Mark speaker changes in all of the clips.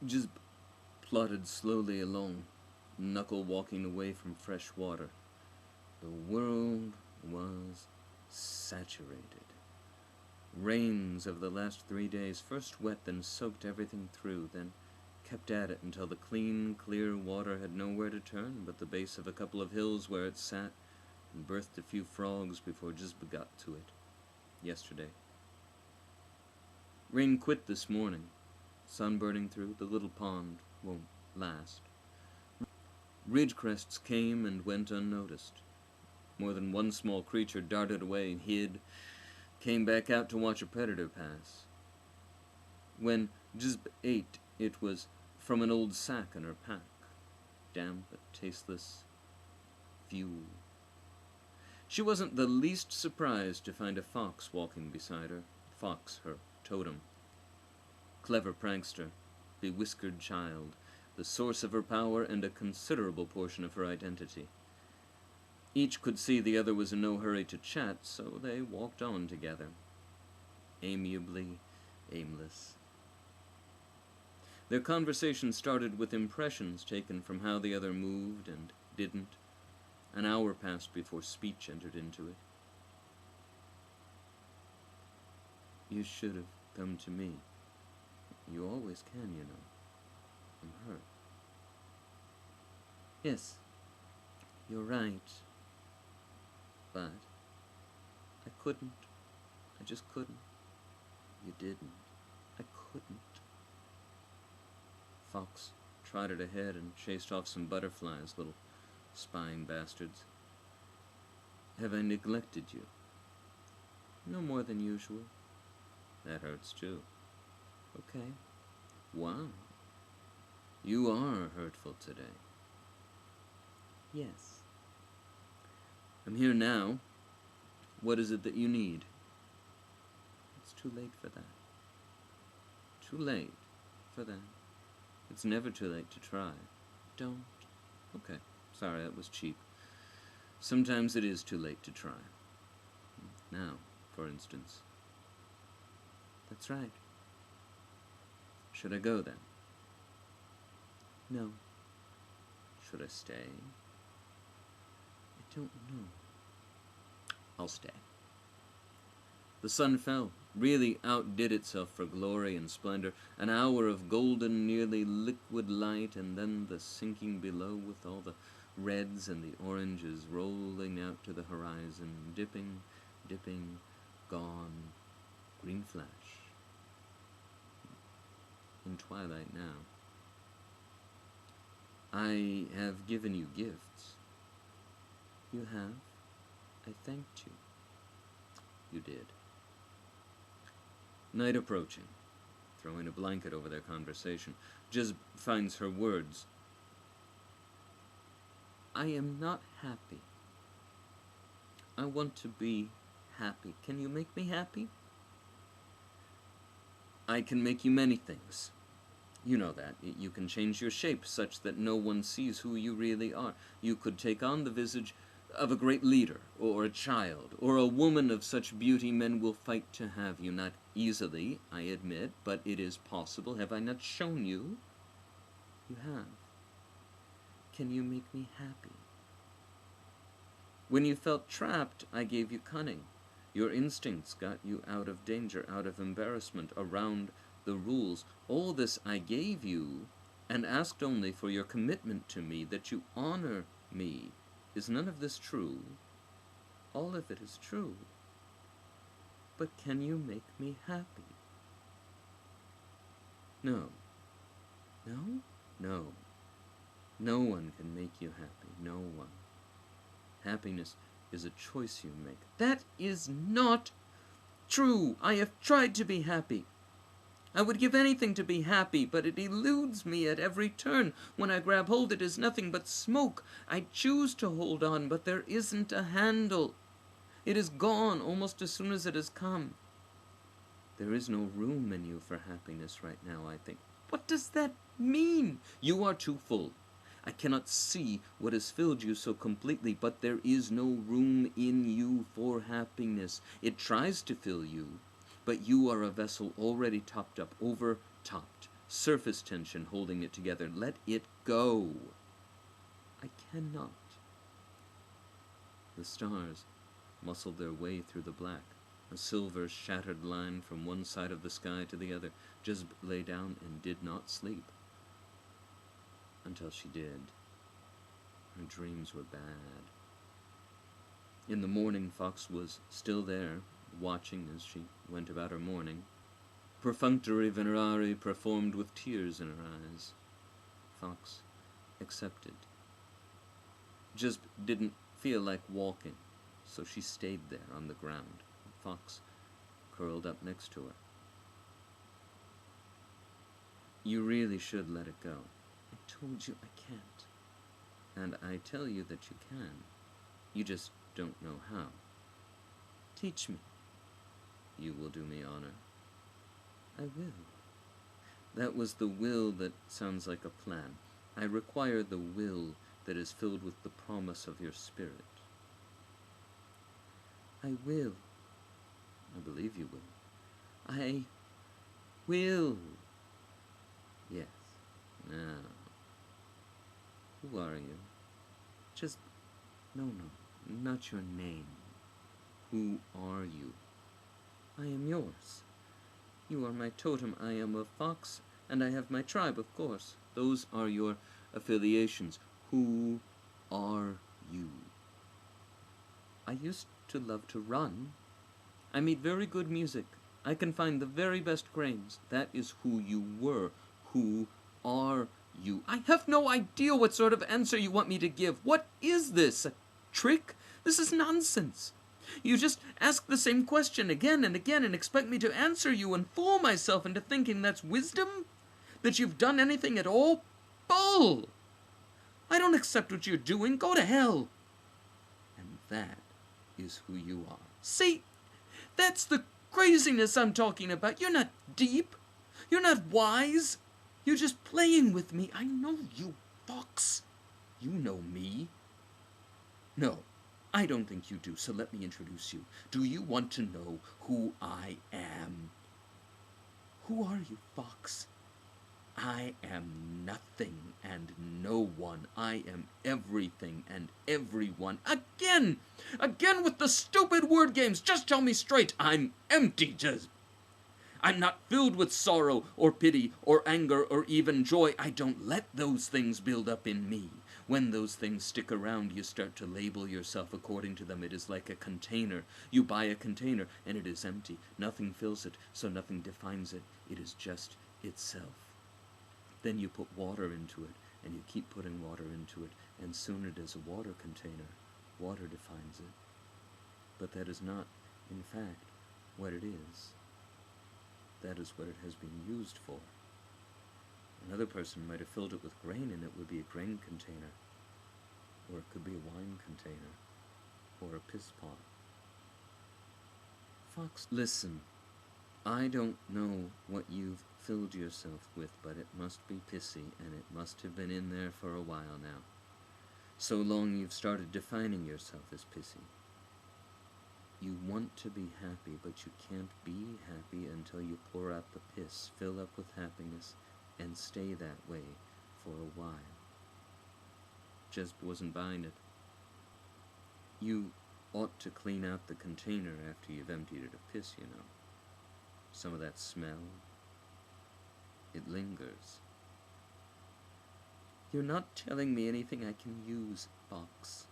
Speaker 1: Jizb plodded slowly along, knuckle walking away from fresh water. The world was saturated. Rains of the last 3 days, first wet, then soaked everything through, then kept at it until the clean, clear water had nowhere to turn but the base of a couple of hills where it sat, and birthed a few frogs before Jizba got to it, yesterday. Rain quit this morning. Sun burning through, the little pond won't last. Ridge crests came and went unnoticed. More than one small creature darted away, hid, came back out to watch a predator pass. When Jizb ate, it was from an old sack in her pack, damp but tasteless fuel. She wasn't the least surprised to find a fox walking beside her. Fox, her totem. Clever prankster, bewhiskered child, the source of her power and a considerable portion of her identity. Each could see the other was in no hurry to chat, so they walked on together, amiably aimless. Their conversation started with impressions taken from how the other moved and didn't. An hour passed before speech entered into it. You should have come to me. You always can, you know. I'm hurt. Yes, you're right. But I couldn't. I just couldn't. You didn't. I couldn't. Fox trotted ahead and chased off some butterflies, little spying bastards. Have I neglected you? No more than usual. That hurts too. Okay. Wow. You are hurtful today. Yes. I'm here now. What is it that you need? It's too late for that. Too late for that. It's never too late to try. Don't. Okay. Sorry, that was cheap. Sometimes it is too late to try. Now, for instance. That's right. Should I go then? No. Should I stay? I don't know. I'll stay. The sun fell, really outdid itself for glory and splendor. An hour of golden, nearly liquid light, and then the sinking below with all the reds and the oranges rolling out to the horizon, dipping, dipping, gone, green flash. In twilight now. I have given you gifts. You have. I thanked you. You did. Night approaching, throwing a blanket over their conversation. Jizb finds her words. I am not happy. I want to be happy. Can you make me happy? I can make you many things. You know that. You can change your shape such that no one sees who you really are. You could take on the visage of a great leader, or a child, or a woman of such beauty men will fight to have you. Not easily, I admit, but it is possible. Have I not shown you? You have. Can you make me happy? When you felt trapped, I gave you cunning. Your instincts got you out of danger, out of embarrassment, around the rules. All this I gave you, and asked only for your commitment to me, that you honor me. Is none of this true? All of it is true. But can you make me happy? No. No? No. No one can make you happy. No one. Happiness is a choice you make. That is not true. I have tried to be happy. I would give anything to be happy, but it eludes me at every turn. When I grab hold, it is nothing but smoke. I choose to hold on, but there isn't a handle. It is gone almost as soon as it has come. There is no room in you for happiness right now, I think. What does that mean? You are too full. I cannot see what has filled you so completely, but there is no room in you for happiness. It tries to fill you, but you are a vessel already topped up, over-topped, surface tension holding it together. Let it go. I cannot. The stars muscled their way through the black, a silver shattered line from one side of the sky to the other. Jezb lay down and did not sleep. Until she did. Her dreams were bad. In the morning, Fox was still there, watching as she went about her mourning. Perfunctory venerari performed with tears in her eyes. Fox accepted. Jezb didn't feel like walking, so she stayed there on the ground. Fox curled up next to her. You really should let it go. I told you I can't. And I tell you that you can. You just don't know how. Teach me. You will do me honor. I will. That was the will that sounds like a plan. I require the will that is filled with the promise of your spirit. I will. I believe you will. I will. Yes. Now. Who are you? Just... No, not your name. Who are you? I am yours. You are my totem. I am a fox, and I have my tribe, of course. Those are your affiliations. Who are you? I used to love to run. I made very good music. I can find the very best grains. That is who you were. Who are you? I have no idea what sort of answer you want me to give. What is this? A trick? This is nonsense. You just ask the same question again and again and expect me to answer you and fool myself into thinking that's wisdom? That you've done anything at all? Bull! I don't accept what you're doing. Go to hell. And that is who you are. See? That's the craziness I'm talking about. You're not deep. You're not wise. You're just playing with me. I know you, fox. You know me. No, I don't think you do, so let me introduce you. Do you want to know who I am? Who are you, fox? I am nothing and no one. I am everything and everyone. Again with the stupid word games. Just tell me straight. I'm empty, Jezb. I'm not filled with sorrow or pity or anger or even joy. I don't let those things build up in me. When those things stick around, you start to label yourself according to them. It is like a container. You buy a container and it is empty. Nothing fills it, so nothing defines it. It is just itself. Then you put water into it, and you keep putting water into it, and soon it is a water container. Water defines it. But that is not, in fact, what it is. That is what it has been used for. Another person might have filled it with grain, and it would be a grain container. Or it could be a wine container. Or a piss pot. Fox, listen. I don't know what you've filled yourself with, but it must be pissy, and it must have been in there for a while now. So long you've started defining yourself as pissy. You want to be happy, but you can't be happy until you pour out the piss, fill up with happiness, and stay that way for a while. Jezb wasn't buying it. You ought to clean out the container after you've emptied it of piss, you know. Some of that smell, it lingers. You're not telling me anything I can use, Fox.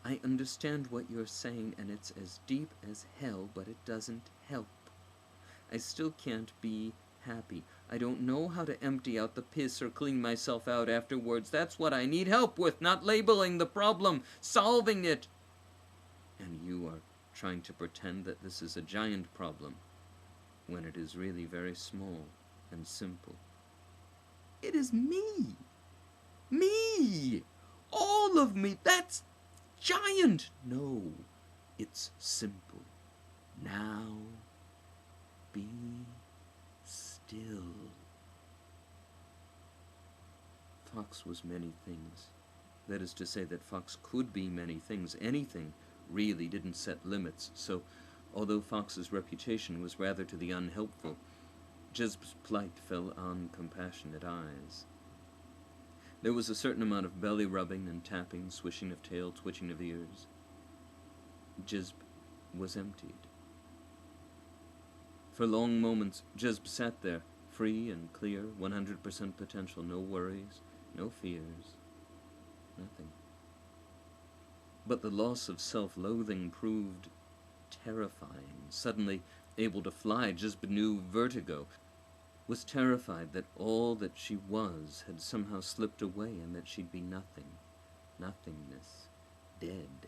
Speaker 1: I understand what you're saying, and it's as deep as hell, but it doesn't help. I still can't be happy. I don't know how to empty out the piss or clean myself out afterwards. That's what I need help with, not labeling the problem, solving it. And you are trying to pretend that this is a giant problem, when it is really very small and simple. It is me! Me! All of me! That's giant! No, it's simple. Now, be still. Fox was many things. That is to say that Fox could be many things. Anything really didn't set limits, so although Fox's reputation was rather to the unhelpful, Jizb's plight fell on compassionate eyes. There was a certain amount of belly rubbing and tapping, swishing of tail, twitching of ears. Jizb was emptied. For long moments, Jizb sat there, free and clear, 100% potential, no worries, no fears, nothing. But the loss of self-loathing proved terrifying. Suddenly able to fly, Jizb knew vertigo, was terrified that all that she was had somehow slipped away and that she'd be nothing, nothingness, dead.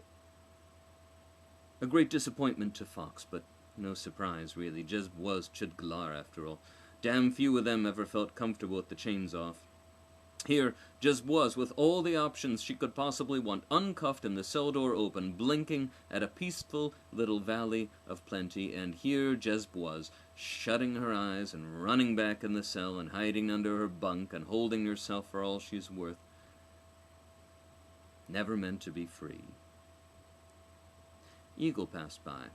Speaker 1: A great disappointment to Fox, but no surprise, really. Jizb was Chid Galar, after all. Damn few of them ever felt comfortable with the chains off. Here, Jizb was, with all the options she could possibly want, uncuffed and the cell door open, blinking at a peaceful little valley of plenty, and here Jizb was, shutting her eyes and running back in the cell and hiding under her bunk and holding herself for all she's worth. Never meant to be free. Eagle passed by.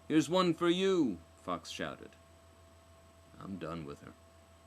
Speaker 1: "Here's one for you," Fox shouted. "I'm done with her."